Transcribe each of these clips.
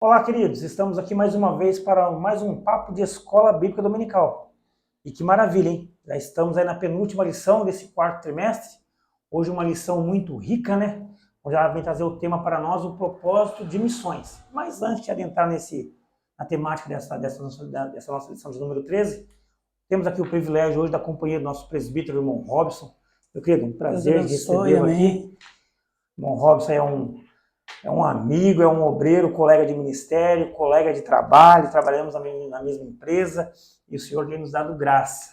Olá, queridos. Estamos aqui mais uma vez para mais um papo de Escola Bíblica Dominical. E que maravilha, hein? Já estamos aí na penúltima lição desse quarto trimestre. Hoje uma lição muito rica, né? Onde ela vem trazer o tema para nós, o propósito de missões. Mas antes de adentrar na temática dessa nossa lição de número 13, temos aqui o privilégio hoje da companhia do nosso presbítero, irmão Robson. Meu querido, um prazer de recebê-lo aqui. O irmão Robson é um amigo, é um obreiro, colega de ministério, colega de trabalho, trabalhamos na mesma empresa e o Senhor tem nos dado graça.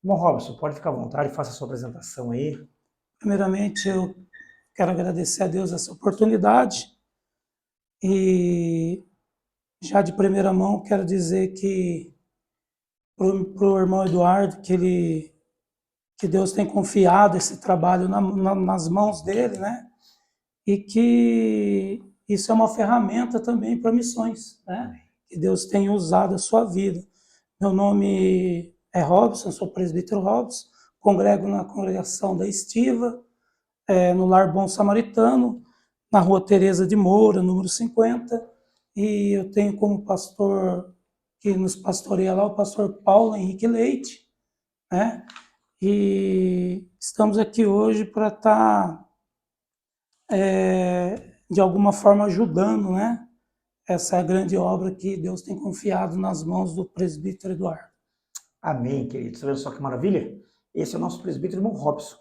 Bom, Robson, pode ficar à vontade, faça a sua apresentação aí. Primeiramente, eu quero agradecer a Deus essa oportunidade e já de primeira mão quero dizer que para o irmão Eduardo que Deus tem confiado esse trabalho nas mãos dele, né? E que isso é uma ferramenta também para missões, né? Que Deus tem usado a sua vida. Meu nome é Robson, sou presbítero Robson, congrego na congregação da Estiva, no Lar Bom Samaritano, na Rua Teresa de Moura, número 50, e eu tenho como pastor que nos pastoreia lá o pastor Paulo Henrique Leite, né? E estamos aqui hoje para estar de alguma forma ajudando, né? Essa grande obra que Deus tem confiado nas mãos do presbítero Eduardo. Amém, queridos. Tá vendo só que maravilha? Esse é o nosso presbítero, irmão Robson.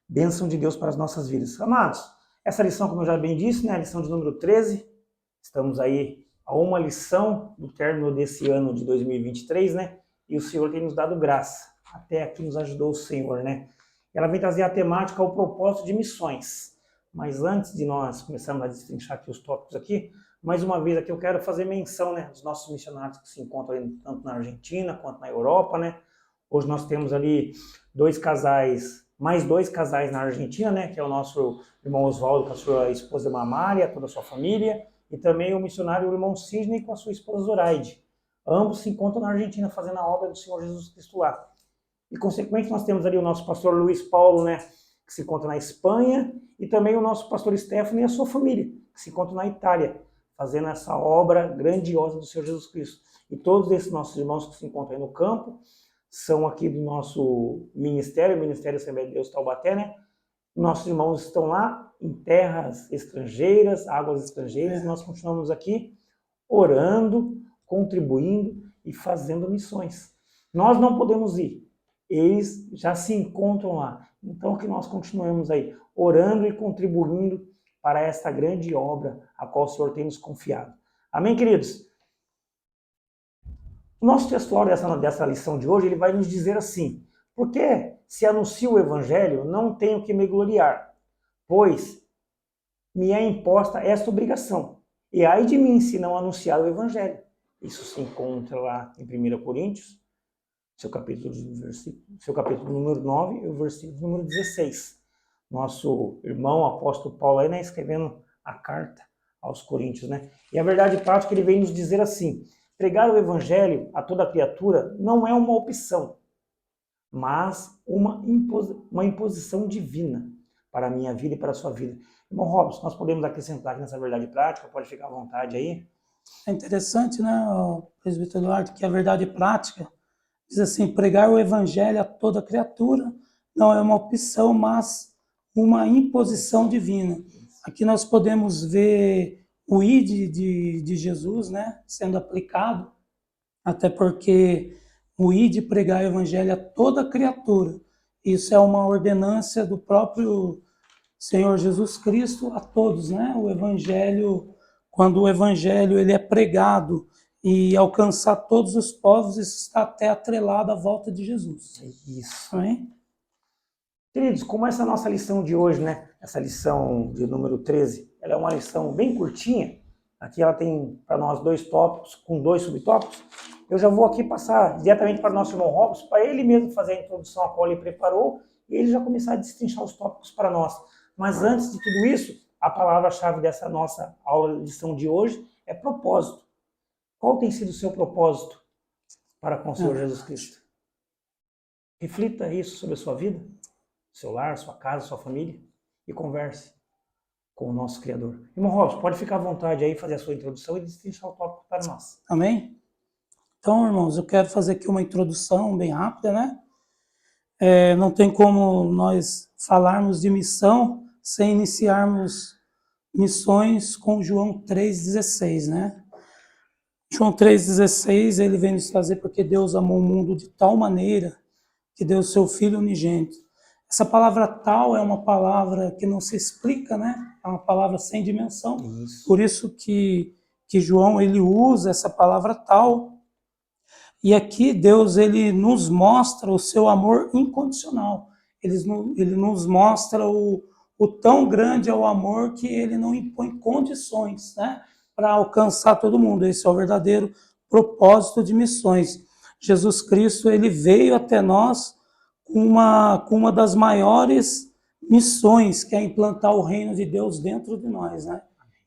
Bênção de Deus para as nossas vidas. Amados, essa lição, como eu já bem disse, né? A lição de número 13. Estamos aí a uma lição do término desse ano de 2023, né? E o Senhor tem nos dado graça. Até aqui nos ajudou o Senhor, né? Ela vem trazer a temática, o propósito de missões. Mas antes de nós começarmos a destrinchar aqui os tópicos aqui, mais uma vez aqui eu quero fazer menção, né, dos nossos missionários que se encontram ali, tanto na Argentina quanto na Europa, né? Hoje nós temos ali mais dois casais na Argentina, né, que é o nosso irmão Oswaldo com a sua esposa Mamária, toda a sua família, e também o missionário o irmão Sidney com a sua esposa Zoraide. Ambos se encontram na Argentina fazendo a obra do Senhor Jesus Cristo lá. E, consequentemente, nós temos ali o nosso pastor Luiz Paulo, né, que se encontra na Espanha, e também o nosso pastor Stefano e a sua família, que se encontram na Itália, fazendo essa obra grandiosa do Senhor Jesus Cristo. E todos esses nossos irmãos que se encontram aí no campo são aqui do nosso ministério, o Ministério Assembleia de Deus Taubaté, né? Nossos irmãos estão lá em terras estrangeiras, águas estrangeiras, e nós continuamos aqui orando, contribuindo e fazendo missões. Nós não podemos ir, eles já se encontram lá. Então que nós continuemos aí orando e contribuindo para esta grande obra a qual o Senhor tem nos confiado. Amém, queridos? O nosso textuário dessa lição de hoje, ele vai nos dizer assim: porque se anuncio o evangelho, não tenho que me gloriar, pois me é imposta esta obrigação. E ai de mim se não anunciar o evangelho. Isso se encontra lá em 1 Coríntios, seu capítulo número 9 e o versículo número 16. Nosso irmão, apóstolo Paulo, aí, né, escrevendo a carta aos Coríntios, né? E a verdade prática, ele vem nos dizer assim: pregar o evangelho a toda criatura não é uma opção, mas uma imposição divina para a minha vida e para a sua vida. Irmão Robson, nós podemos acrescentar aqui nessa verdade prática, pode ficar à vontade aí. É interessante, né, o presbítero Eduardo, que a verdade prática diz assim: pregar o evangelho a toda criatura não é uma opção, mas uma imposição divina. Aqui nós podemos ver o ID de Jesus, né, sendo aplicado, até porque o ID pregar o evangelho a toda criatura, isso é uma ordenância do próprio Senhor Jesus Cristo a todos, né? O evangelho, quando o evangelho ele é pregado e alcançar todos os povos, isso está até atrelado à volta de Jesus. Isso. Amém? Queridos, como essa nossa lição de hoje, né? Essa lição de número 13, ela é uma lição bem curtinha. Aqui ela tem para nós dois tópicos, com dois subtópicos. Eu já vou aqui passar diretamente para o nosso irmão Robson, para ele mesmo fazer a introdução a qual ele preparou, e ele já começar a destrinchar os tópicos para nós. Mas antes de tudo isso, a palavra-chave dessa nossa aula, lição de hoje, é propósito. Qual tem sido o seu propósito para com o Senhor Jesus Cristo? Reflita isso sobre a sua vida, seu lar, sua casa, sua família, e converse. com o nosso Criador. Irmão Robson, pode ficar à vontade aí, fazer a sua introdução e destrinchar o tópico para nós. Amém? Então, irmãos, eu quero fazer aqui uma introdução bem rápida, né? Não tem como nós falarmos de missão sem iniciarmos missões com João 3,16, né? João 3,16, ele vem nos trazer porque Deus amou o mundo de tal maneira que deu o seu Filho unigênito. Essa palavra tal é uma palavra que não se explica, né? É uma palavra sem dimensão. Isso. Por isso que João, ele usa essa palavra tal. E aqui Deus, ele nos mostra o seu amor incondicional. Ele nos mostra o tão grande é o amor que ele não impõe condições, né, para alcançar todo mundo. Esse é o verdadeiro propósito de missões. Jesus Cristo, ele veio até nós com uma das maiores missões, que é implantar o reino de Deus dentro de nós, né?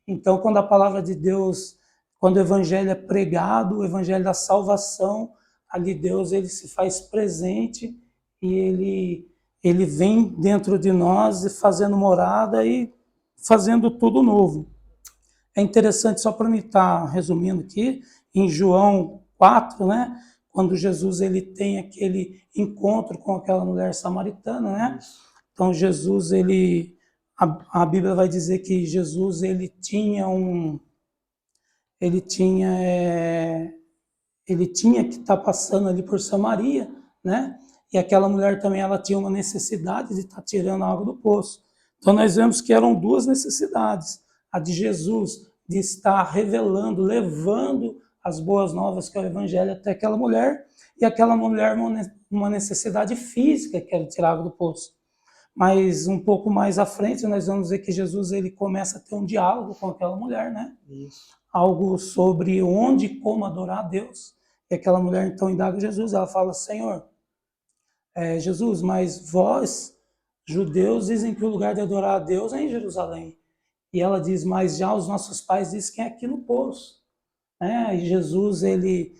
Então, quando a palavra de Deus, quando o evangelho é pregado, o evangelho da salvação, ali Deus, ele se faz presente e ele vem dentro de nós fazendo morada e fazendo tudo novo. É interessante, só para me estar resumindo aqui, em João 4, né, quando Jesus ele tem aquele encontro com aquela mulher samaritana, né? Então Jesus, a Bíblia vai dizer que Jesus ele tinha que estar passando ali por Samaria, né? E aquela mulher também, ela tinha uma necessidade de estar tirando a água do poço. Então nós vemos que eram duas necessidades: a de Jesus de estar revelando, levando as boas novas, que é o evangelho, até aquela mulher, e aquela mulher uma necessidade física, que era tirar a água do poço. Mas um pouco mais à frente nós vamos ver que Jesus ele começa a ter um diálogo com aquela mulher, né? Isso. Algo sobre onde e como adorar a Deus. E aquela mulher então indaga Jesus, ela fala: Senhor, Jesus, mas vós, judeus, dizem que o lugar de adorar a Deus é em Jerusalém. E ela diz: mas já os nossos pais dizem que é aqui no poço. E Jesus, ele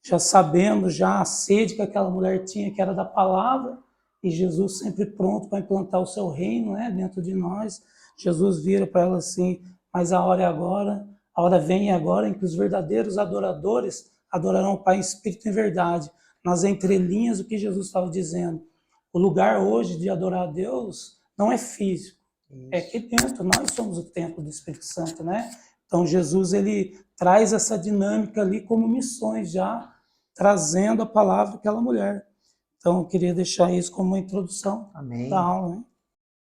já sabendo já a sede que aquela mulher tinha, que era da palavra, e Jesus sempre pronto para implantar o seu reino, né, dentro de nós. Jesus vira para ela assim: mas a hora é agora, a hora vem agora em que os verdadeiros adoradores adorarão o Pai em espírito e em verdade. Nas entrelinhas, o que Jesus estava dizendo: o lugar hoje de adorar a Deus não é físico, é aqui dentro. Nós somos o templo do Espírito Santo, né? Então Jesus ele traz essa dinâmica ali como missões, já trazendo a palavra daquela mulher. Então eu queria deixar isso como uma introdução. Amém. Da aula, né?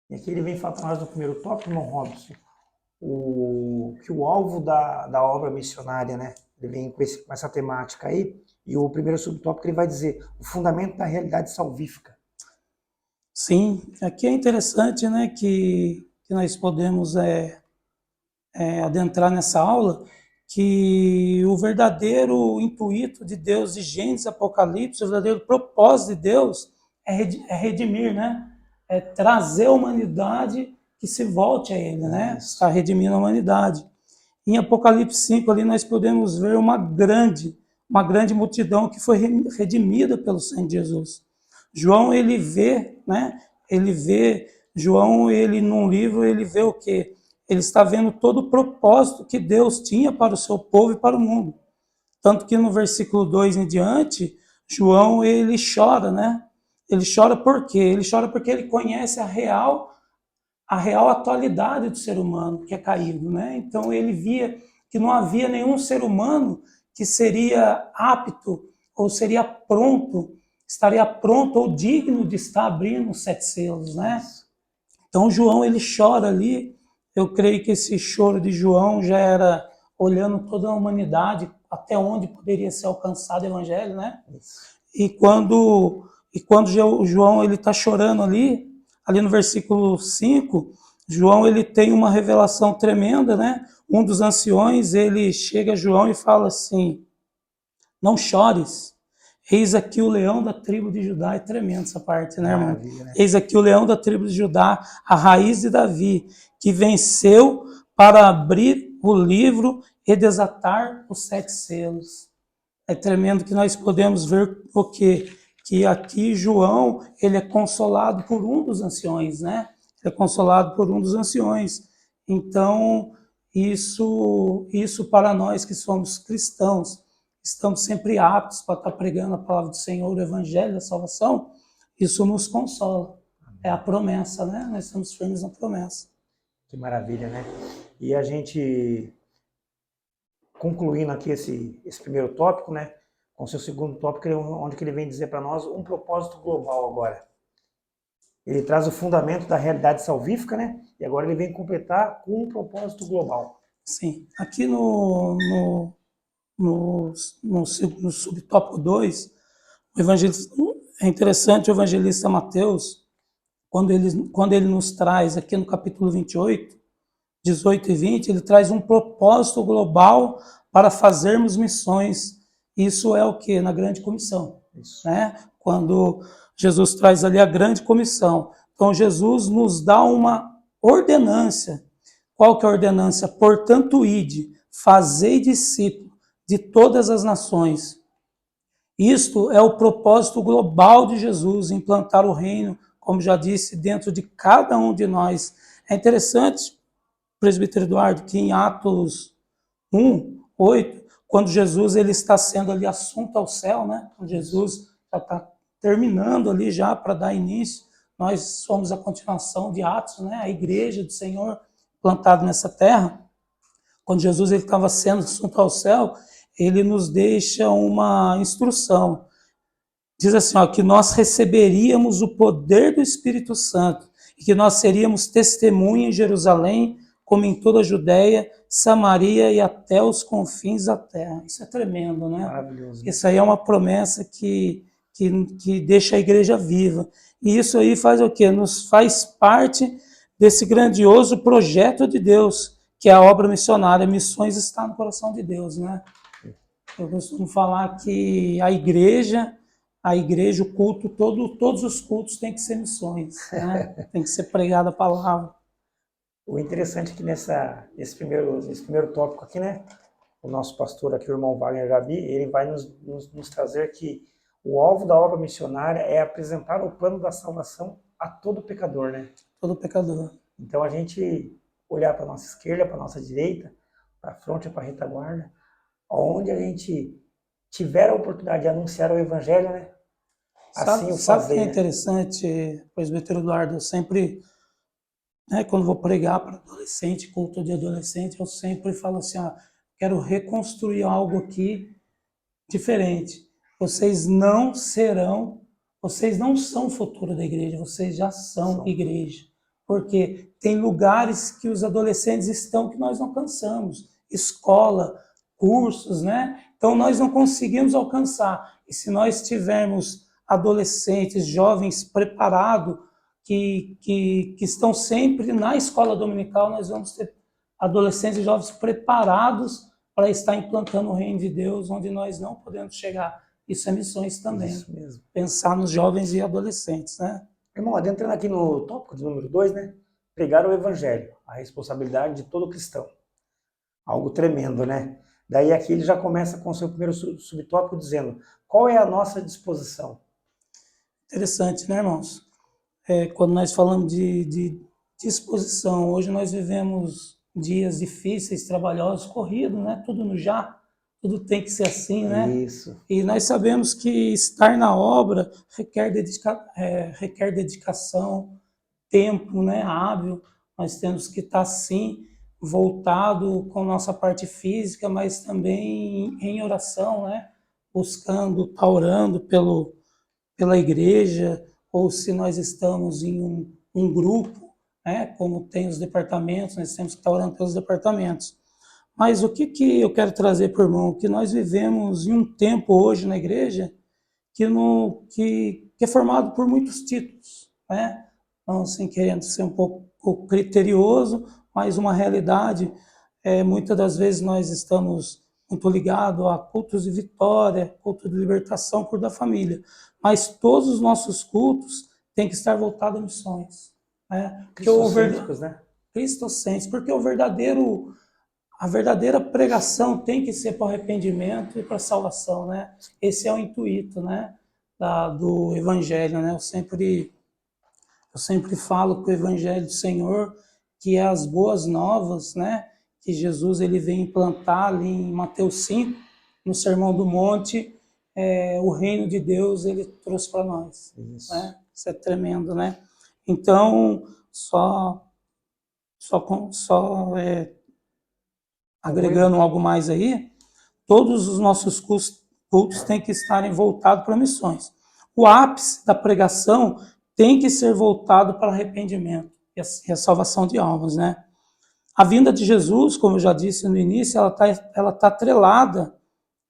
E aqui ele vem falar para nós no primeiro tópico, irmão Robson, que o alvo da obra missionária, né? Ele vem com essa temática aí, e o primeiro subtópico ele vai dizer o fundamento da realidade salvífica. Sim, aqui é interessante, né, que nós podemos adentrar nessa aula, que o verdadeiro intuito de Deus de Gênesis, Apocalipse, o verdadeiro propósito de Deus é redimir, né? É trazer a humanidade que se volte a Ele, né? Está redimindo a humanidade. Em Apocalipse 5 ali nós podemos ver uma grande multidão que foi redimida pelo sangue de Jesus. João, ele vê, né? João, ele num livro, ele vê o quê? Ele está vendo todo o propósito que Deus tinha para o seu povo e para o mundo. Tanto que no versículo 2 em diante, João, ele chora, né? Ele chora por quê? Ele chora porque ele conhece a real atualidade do ser humano que é caído, né? Então ele via que não havia nenhum ser humano que seria apto ou estaria pronto ou digno de estar abrindo os 7 selos, né? Então João ele chora ali. Eu creio que esse choro de João já era olhando toda a humanidade, até onde poderia ser alcançado o evangelho, né? E quando João ele está chorando ali no versículo 5, João ele tem uma revelação tremenda, né? Um dos anciões, ele chega a João e fala assim: não chores, eis aqui o leão da tribo de Judá. É tremendo essa parte, né, irmão? Né? Eis aqui o leão da tribo de Judá, a raiz de Davi, que venceu para abrir o livro e desatar os 7 selos. É tremendo que nós podemos ver o quê? Que aqui João, ele é consolado por um dos anciões, né? Ele é consolado por um dos anciões. Então, isso para nós que somos cristãos, estamos sempre aptos para estar pregando a palavra do Senhor, o Evangelho da salvação, isso nos consola. É a promessa, né? Nós estamos firmes na promessa. Que maravilha, né? E a gente, concluindo aqui esse primeiro tópico, né? Com seu segundo tópico, onde que ele vem dizer para nós um propósito global agora. Ele traz o fundamento da realidade salvífica, né? E agora ele vem completar com um propósito global. Sim. Aqui no subtópico 2, é interessante o evangelista Mateus, quando ele nos traz aqui no capítulo 28, 18 e 20, ele traz um propósito global para fazermos missões. Isso é o que? Na grande comissão. Né? Quando Jesus traz ali a grande comissão. Então Jesus nos dá uma ordenância. Qual que é a ordenância? Portanto, ide, fazei discípulos de todas as nações. Isto é o propósito global de Jesus, implantar o reino, como já disse, dentro de cada um de nós. É interessante, presbítero Eduardo, que em Atos 1, 8, quando Jesus ele está sendo ali assunto ao céu, né? Quando Jesus já está terminando ali já para dar início, nós somos a continuação de Atos, né? A igreja do Senhor plantada nessa terra. Quando Jesus ele estava sendo assunto ao céu, ele nos deixa uma instrução. Diz assim, ó, que nós receberíamos o poder do Espírito Santo e que nós seríamos testemunha em Jerusalém, como em toda a Judéia, Samaria e até os confins da terra. Isso é tremendo, né? Maravilhoso. Isso aí é uma promessa que deixa a igreja viva. E isso aí faz o quê? Nos faz parte desse grandioso projeto de Deus, que é a obra missionária. Missões está no coração de Deus, né? Eu costumo falar que a igreja, o culto, todos os cultos têm que ser missões, né? Tem que ser pregada a palavra. O interessante é que nesse primeiro tópico aqui, né, o nosso pastor aqui, o irmão Wagner Gabi, ele vai nos trazer que o alvo da obra missionária é apresentar o plano da salvação a todo pecador, né? Todo pecador. Então a gente olhar para a nossa esquerda, para a nossa direita, para a fronte, para a retaguarda, onde a gente tiver a oportunidade de anunciar o evangelho, né? Assim Sabe o que é interessante, presbítero Eduardo? Eu sempre, né, quando vou pregar para adolescente, culto de adolescente, eu sempre falo assim, quero reconstruir algo aqui diferente. Vocês não são o futuro da igreja, vocês já são igreja. Porque tem lugares que os adolescentes estão que nós não alcançamos. Escola, cursos, né? Então nós não conseguimos alcançar. E se nós tivermos adolescentes, jovens preparados, que estão sempre na escola dominical, nós vamos ter adolescentes e jovens preparados para estar implantando o reino de Deus, onde nós não podemos chegar. Isso é missões também. Isso mesmo. Pensar nos jovens e adolescentes, né? Irmão, adentrando aqui no tópico de número 2, né? Pregar o evangelho, a responsabilidade de todo cristão. Algo tremendo, né? Daí aqui ele já começa com o seu primeiro subtópico dizendo, qual é a nossa disposição? Interessante, né, irmãos? Quando nós falamos de disposição, hoje nós vivemos dias difíceis, trabalhosos, corridos, né? Tudo no já, tudo tem que ser assim, né? Isso. E nós sabemos que estar na obra requer dedicação, tempo, né? Hábil. Nós temos que estar, sim, voltado com nossa parte física, mas também em oração, né? Buscando, tá orando pela igreja, ou se nós estamos em um grupo, né? Como tem os departamentos, nós temos que estar orando pelos departamentos. Mas o que eu quero trazer para o irmão? Que nós vivemos em um tempo hoje na igreja que é formado por muitos títulos, né? Então, assim, querendo ser um pouco criterioso, mas uma realidade, muitas das vezes nós estamos muito ligados a cultos de vitória, culto de libertação, culto da família. Mas todos os nossos cultos têm que estar voltados a missões. Né? Cristocêntricos, né? Cristocêntricos, porque a verdadeira pregação tem que ser para o arrependimento e para a salvação, né? Esse é o intuito, né, do evangelho, né? Eu sempre falo que o evangelho do Senhor, que é as boas novas, né? Que Jesus ele vem implantar ali em Mateus 5, no Sermão do Monte, o reino de Deus ele trouxe para nós. Isso. Né? Isso é tremendo, né? Então, agregando algo mais aí, todos os nossos cultos têm que estarem voltados para missões. O ápice da pregação tem que ser voltado para arrependimento e a salvação de almas, né? A vinda de Jesus, como eu já disse no início, ela tá atrelada,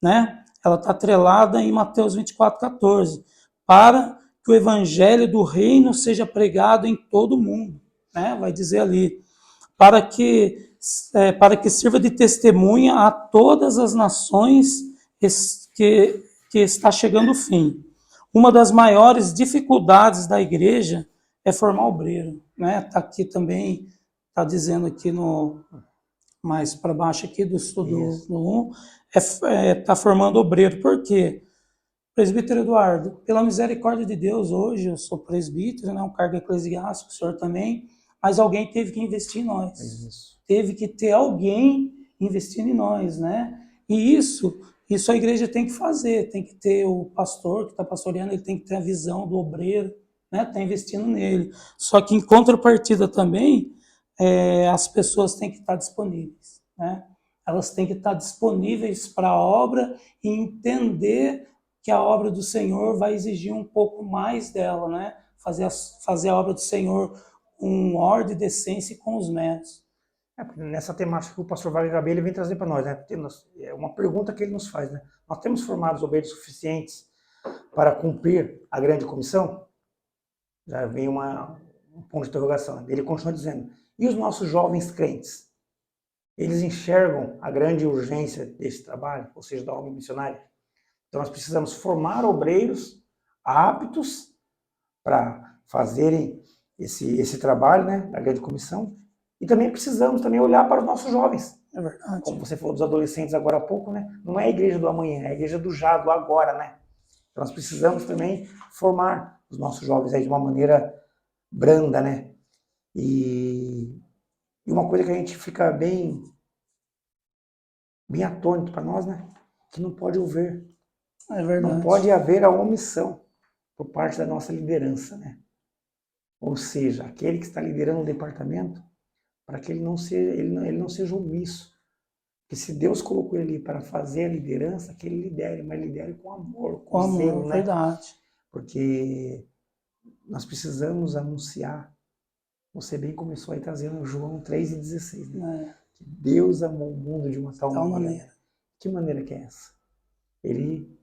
né? Ela está atrelada em Mateus 24:14, para que o evangelho do reino seja pregado em todo o mundo, né? Vai dizer ali, para que sirva de testemunha a todas as nações que está chegando o fim. Uma das maiores dificuldades da igreja é formar obreiro, né? Tá aqui também, tá dizendo aqui mais para baixo aqui do estudo no 1, tá formando obreiro. Por quê? Presbítero Eduardo, pela misericórdia de Deus, hoje eu sou presbítero, né, um cargo eclesiástico, o senhor também, mas alguém teve que investir em nós. Isso. Teve que ter alguém investindo em nós, né? E isso a igreja tem que fazer, tem que ter o pastor que está pastoreando, ele tem que ter a visão do obreiro, né? Está investindo nele. Só que em contrapartida também, as pessoas têm que estar disponíveis, né? Elas têm que estar disponíveis para a obra e entender que a obra do Senhor vai exigir um pouco mais dela, né? Fazer a obra do Senhor com ordem, decência e com os méritos. Nessa temática que o pastor Wagner Gabi ele vem trazer para nós, né? É uma pergunta que ele nos faz, né? Nós temos formados obreiros suficientes para cumprir a grande comissão? Já vem um ponto de interrogação. Ele continua dizendo, e os nossos jovens crentes? Eles enxergam a grande urgência desse trabalho, ou seja, da obra missionária? Então nós precisamos formar obreiros aptos para fazerem esse trabalho, né, da grande comissão, e também precisamos olhar para os nossos jovens. É verdade. Como você falou dos adolescentes agora há pouco, né? Não é a igreja do amanhã, é a igreja do já, do agora, né? Então nós precisamos também formar os nossos jovens aí de uma maneira branda, né? E uma coisa que a gente fica bem atônito para nós, né? Que não pode haver. É verdade. Não pode haver a omissão por parte da nossa liderança, né? Ou seja, aquele que está liderando o departamento, para que ele não seja omisso. Porque se Deus colocou ele ali para fazer a liderança, que ele lidere, mas lidere com amor, com zelo, né? Verdade. Porque nós precisamos anunciar. Você bem começou aí trazendo João 3,16, né? Que Deus amou o mundo de uma tal maneira. Que maneira que é essa?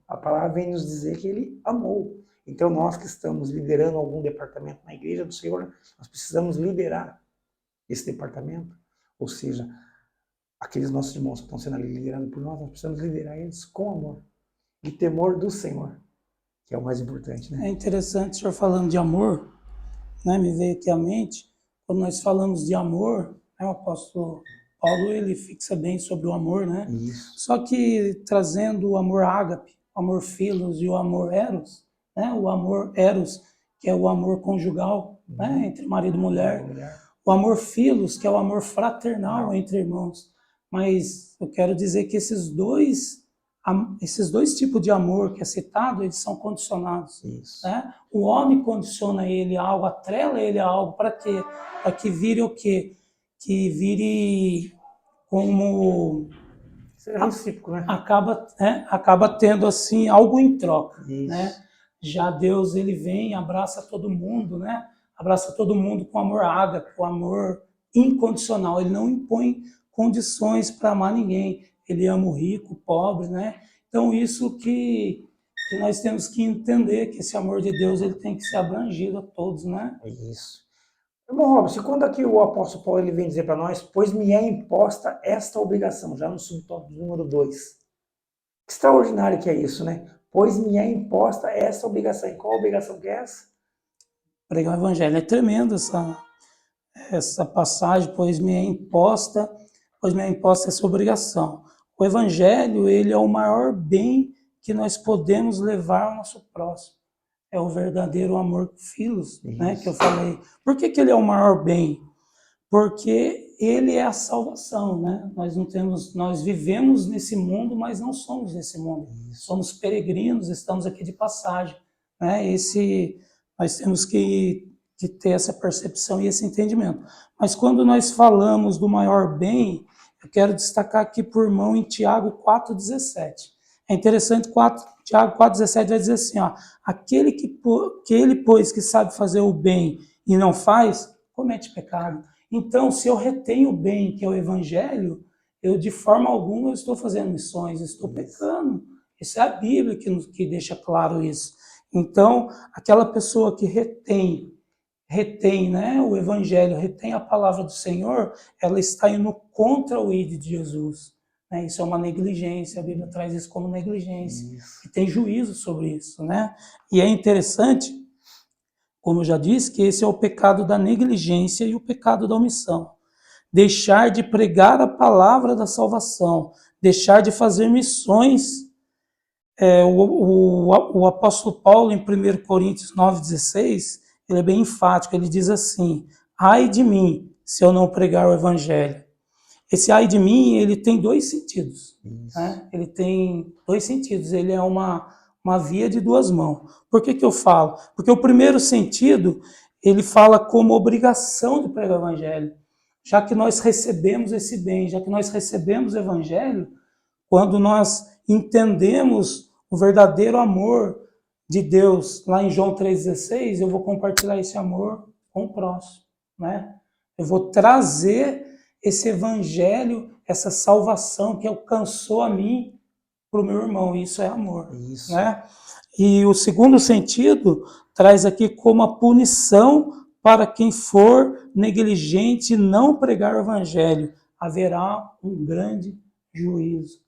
A palavra vem nos dizer que ele amou. Então nós que estamos liderando algum departamento na igreja do Senhor, nós precisamos liderar esse departamento. Ou seja, aqueles nossos irmãos que estão sendo liderados por nós precisamos liderar eles com amor e temor do Senhor, que é o mais importante, né? É interessante o senhor falando de amor, né? Me veio aqui à mente, quando nós falamos de amor, né, o apóstolo Paulo ele fixa bem sobre o amor, né? Isso. Só que trazendo o amor ágape, o amor filos e o amor eros, né? O amor eros, que é o amor conjugal, né? Entre marido e mulher. O amor filos, que é o amor fraternal entre irmãos. Mas eu quero dizer que esses dois tipos de amor que é citado, eles são condicionados. Isso. Né? O homem condiciona ele a algo, atrela ele a algo, para quê? Para que vire o quê? Que vire como... Seja recíproco, né? Acaba tendo assim algo em troca. Isso. Né? Já Deus ele vem e abraça todo mundo, né? Abraça todo mundo com amor ágape, com amor incondicional. Ele não impõe condições para amar ninguém. Ele ama o rico, o pobre, né? Então isso que nós temos que entender, que esse amor de Deus ele tem que ser abrangido a todos, né? É isso. Irmão Robson, quando aqui o apóstolo Paulo ele vem dizer para nós, pois me é imposta esta obrigação, já no subtópico número 2. Que extraordinário que é isso, né? Pois me é imposta esta obrigação. E qual obrigação que é essa? Pregar o evangelho. É tremendo essa passagem, pois me é imposta essa obrigação. O evangelho, ele é o maior bem que nós podemos levar ao nosso próximo. É o verdadeiro amor filos, né, que eu falei. Por que ele é o maior bem? porque ele é a salvação, né? Nós vivemos nesse mundo, mas não somos desse mundo. Somos peregrinos, estamos aqui de passagem, né? Nós temos que ter essa percepção e esse entendimento. Mas quando nós falamos do maior bem, eu quero destacar aqui por irmão em Tiago 4,17. É interessante, Tiago 4,17 vai dizer assim, ó, aquele pois, que sabe fazer o bem e não faz, comete pecado. Então, se eu retenho o bem, que é o evangelho, eu de forma alguma eu estou fazendo missões, estou pecando. Isso é a Bíblia que deixa claro isso. Então, aquela pessoa que retém, né, o evangelho, retém a palavra do Senhor, ela está indo contra o ID de Jesus. Né? Isso é uma negligência, a Bíblia traz isso como negligência. E tem juízo sobre isso. Né? E é interessante, como eu já disse, que esse é o pecado da negligência e o pecado da omissão. Deixar de pregar a palavra da salvação, deixar de fazer missões. O apóstolo Paulo, em 1 Coríntios 9,16, ele é bem enfático, ele diz assim, ai de mim, se eu não pregar o evangelho. Esse ai de mim, ele tem dois sentidos. Né? Ele tem dois sentidos, ele é uma via de duas mãos. Por que eu falo? Porque o primeiro sentido, ele fala como obrigação de pregar o evangelho. Já que nós recebemos esse bem, já que nós recebemos o evangelho, quando nós entendemos o verdadeiro amor de Deus, lá em João 3,16, eu vou compartilhar esse amor com o próximo, né? Eu vou trazer esse evangelho, essa salvação que alcançou a mim para o meu irmão. Isso é amor, né? E o segundo sentido traz aqui como a punição para quem for negligente e não pregar o evangelho. Haverá um grande juízo.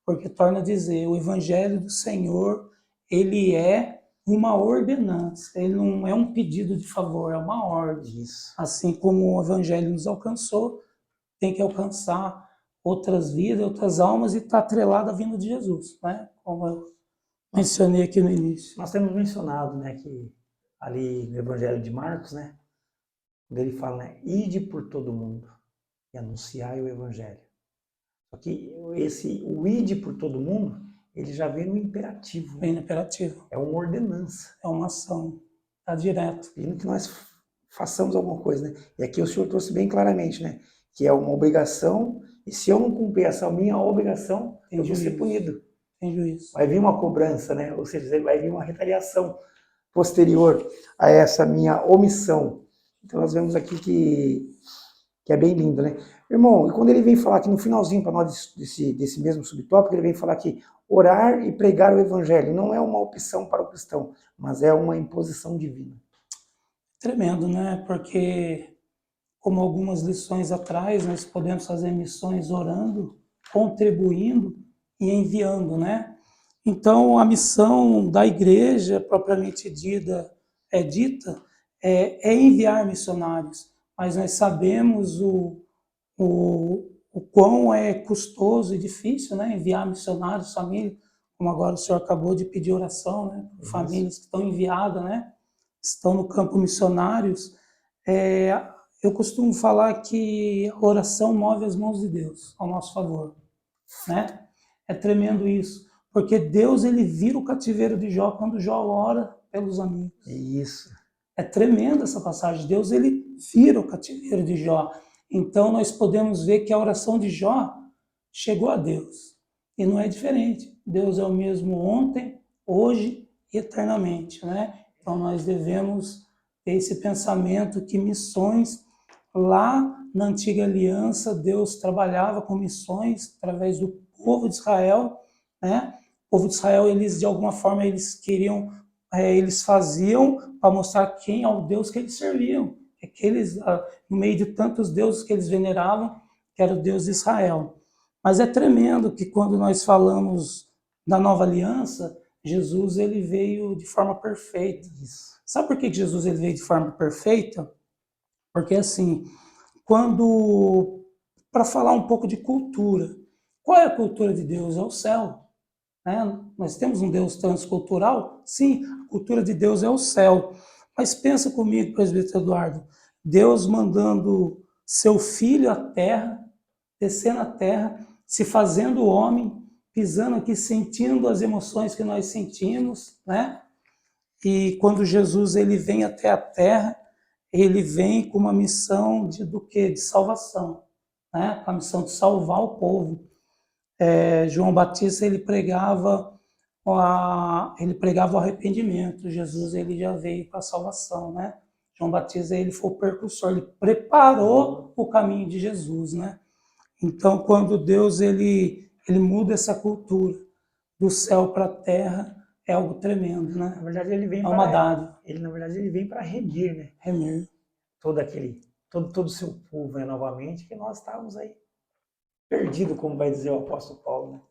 Porque torna a dizer, o evangelho do Senhor, ele é uma ordenança, ele não é um pedido de favor, é uma ordem. Isso. Assim como o evangelho nos alcançou, tem que alcançar outras vidas, outras almas e está atrelado à vinda de Jesus, né? Como eu mencionei aqui no início. Nós temos mencionado, né, que ali no evangelho de Marcos, né, quando ele fala, né, ide por todo mundo e anunciai o evangelho. Só que o ide por todo mundo, ele já vem no imperativo. Vem no imperativo. É uma ordenança. É uma ação. Está direto. Pedindo que nós façamos alguma coisa, né? E aqui o Senhor trouxe bem claramente, né? Que é uma obrigação, e se eu não cumprir essa minha obrigação, eu vou ser punido. Tem juízo. Vai vir uma cobrança, né? Ou seja, vai vir uma retaliação posterior a essa minha omissão. Então nós vemos aqui que é bem lindo, né? Irmão, e quando ele vem falar aqui no finalzinho para nós desse mesmo subtópico, ele vem falar que orar e pregar o evangelho não é uma opção para o cristão, mas é uma imposição divina. Tremendo, né? Porque, como algumas lições atrás, nós podemos fazer missões orando, contribuindo e enviando, né? Então, a missão da igreja, propriamente dita, é enviar missionários. Mas nós sabemos o quão é custoso e difícil, né? Enviar missionários, famílias, como agora o senhor acabou de pedir oração, né? Por famílias que estão enviadas, né? Estão no campo missionários. Eu costumo falar que a oração move as mãos de Deus ao nosso favor, né? É tremendo isso, porque Deus, ele vira o cativeiro de Jó quando Jó ora pelos amigos. Isso. É tremenda essa passagem. Deus, ele vira o cativeiro de Jó. Então, nós podemos ver que a oração de Jó chegou a Deus. E não é diferente. Deus é o mesmo ontem, hoje e eternamente, né? Então, nós devemos ter esse pensamento que missões, lá na antiga aliança, Deus trabalhava com missões através do povo de Israel, né? O povo de Israel, eles, de alguma forma, eles queriam... eles faziam para mostrar quem é o Deus que eles serviam. Aqueles, no meio de tantos deuses que eles veneravam, que era o Deus de Israel. Mas é tremendo que quando nós falamos da nova aliança, Jesus, ele veio de forma perfeita. Isso. Sabe por que Jesus, ele veio de forma perfeita? Porque assim, para falar um pouco de cultura, qual é a cultura de Deus? É o céu. Nós temos um Deus transcultural? Sim, a cultura de Deus é o céu. Mas pensa comigo, presbítero Eduardo, Deus mandando seu filho à terra, descendo à terra, se fazendo homem, pisando aqui, sentindo as emoções que nós sentimos, né? E quando Jesus ele vem até a terra, ele vem com uma missão do quê? De salvação, né? Com a missão de salvar o povo. João Batista ele pregava o arrependimento. Jesus ele já veio para a salvação, né? João Batista ele foi o precursor, ele preparou o caminho de Jesus, né? Então quando Deus ele muda essa cultura do céu para a terra, é algo tremendo, né? Na verdade, ele vem É uma dádiva. Na verdade, ele vem para remir, né? Remir. Todo o seu povo, né, novamente, que nós estávamos aí perdidos, como vai dizer o apóstolo Paulo, né?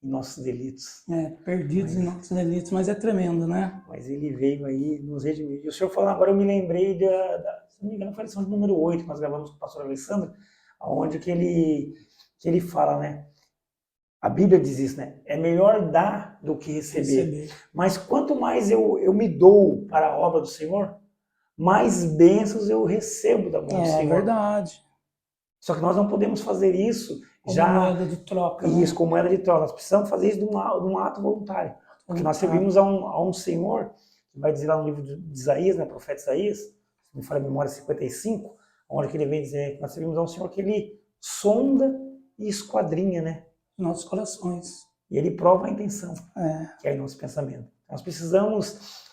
Em nossos delitos. Perdidos em nossos delitos, mas é tremendo, né? Mas ele veio aí nos redimir. E o senhor falando agora, eu me lembrei se não me engano, foi a lição de número 8, que nós gravamos com o pastor Alessandro, onde que ele fala, né? A Bíblia diz isso, né? É melhor dar do que receber. Mas quanto mais eu me dou para a obra do Senhor, mais bênçãos eu recebo da mão do Senhor. É verdade. Só que nós não podemos fazer isso como moeda de troca. Isso, como moeda de troca. Nós precisamos fazer isso de um ato voluntário. Porque nós servimos a um Senhor, que vai dizer lá no livro de Isaías, né, profeta Isaías, se me falha a memória, 55, onde que ele vem dizer que nós servimos a um Senhor que ele sonda e esquadrinha, né? Nossos corações. E ele prova a intenção, que é o nosso pensamento. Nós precisamos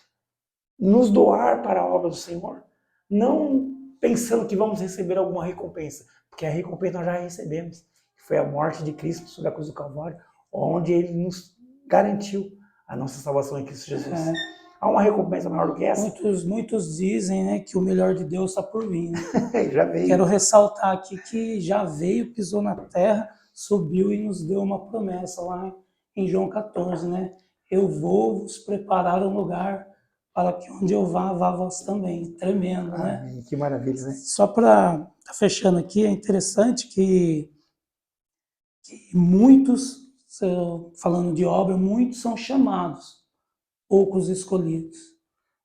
nos doar para a obra do Senhor, não pensando que vamos receber alguma recompensa, porque a recompensa nós já recebemos, que foi a morte de Cristo sobre a cruz do Calvário, onde ele nos garantiu a nossa salvação em Cristo Jesus. Há uma recompensa maior do que essa? Muitos dizem, né, que o melhor de Deus está por vir. Né? Já veio. Quero ressaltar aqui que já veio, pisou na terra, subiu e nos deu uma promessa lá em João 14, né? Eu vou vos preparar um lugar para que onde eu vá vós também. Tremendo, né? Amém. Que maravilha, né? Só para tá fechando aqui, é interessante que muitos, falando de obra, muitos são chamados, poucos escolhidos.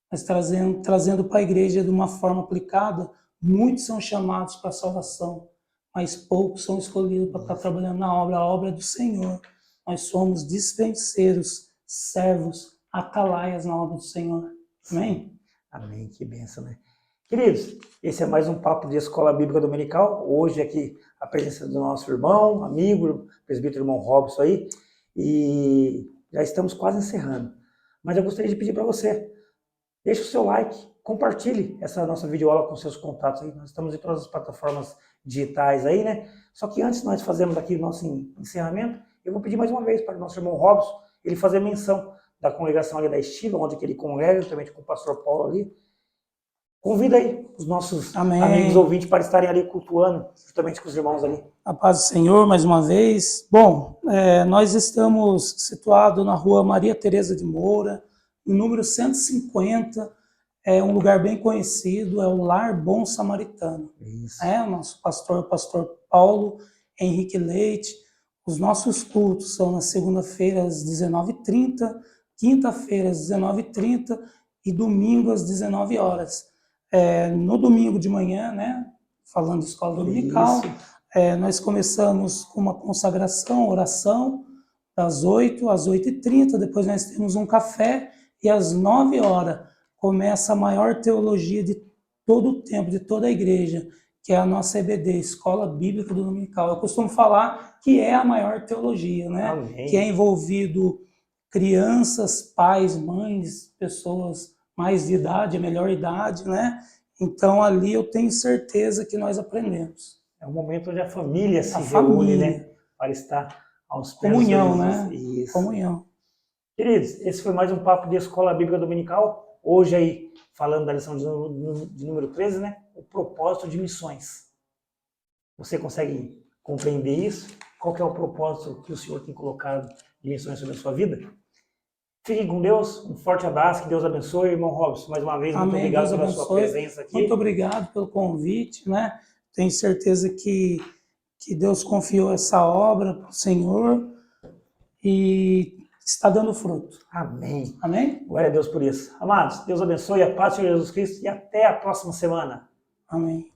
Mas trazendo para a igreja de uma forma aplicada, muitos são chamados para a salvação, mas poucos são escolhidos para estar trabalhando na obra. A obra é do Senhor. Nós somos dispenseiros, servos, atalaias na obra do Senhor. Amém? Amém, que bênção, né? Queridos, esse é mais um papo de Escola Bíblica Dominical. Hoje aqui a presença do nosso irmão, amigo, presbítero irmão Robson aí. E já estamos quase encerrando. Mas eu gostaria de pedir para você, deixe o seu like, compartilhe essa nossa videoaula com seus contatos aí. Nós estamos em todas as plataformas digitais aí, né? Só que antes de nós fazermos aqui o nosso encerramento, eu vou pedir mais uma vez para o nosso irmão Robson, ele fazer menção da congregação ali da Estiva, onde que ele congrega, juntamente com o pastor Paulo ali. Convida aí os nossos amigos ouvintes para estarem ali cultuando, juntamente com os irmãos ali. A paz do Senhor, mais uma vez. Bom, nós estamos situados na rua Maria Tereza de Moura, no número 150, é um lugar bem conhecido, é o Lar Bom Samaritano. Isso. O nosso pastor, o pastor Paulo Henrique Leite. Os nossos cultos são na segunda-feira às 19h30, quinta-feira às 19h30 e domingo às 19 horas. No domingo de manhã, né, falando de escola dominical, nós começamos com uma consagração, oração, das 8 às 8h30, depois nós temos um café e às 9 horas começa a maior teologia de todo o tempo, de toda a igreja, que é a nossa EBD, Escola Bíblica Dominical. Eu costumo falar que é a maior teologia, né? Amém. Que é envolvido crianças, pais, mães, pessoas mais de idade, melhor idade, né? Então ali eu tenho certeza que nós aprendemos. É um momento onde a família se reúne, né? Para estar aos pés de comunhão, Jesus. né? Isso. Comunhão. Queridos, esse foi mais um papo de Escola Bíblica Dominical. Hoje aí, falando da lição de número 13, né? O propósito de missões. Você consegue compreender isso? Qual que é o propósito que o Senhor tem colocado de missões sobre a sua vida? Fiquem com Deus, um forte abraço, que Deus abençoe, irmão Robson, mais uma vez, muito obrigado pela sua presença aqui. Muito obrigado pelo convite, né? Tenho certeza que Deus confiou essa obra para o Senhor e está dando fruto. Amém. Amém? Glória a Deus por isso. Amados, Deus abençoe, a paz do Senhor Jesus Cristo e até a próxima semana. Amém.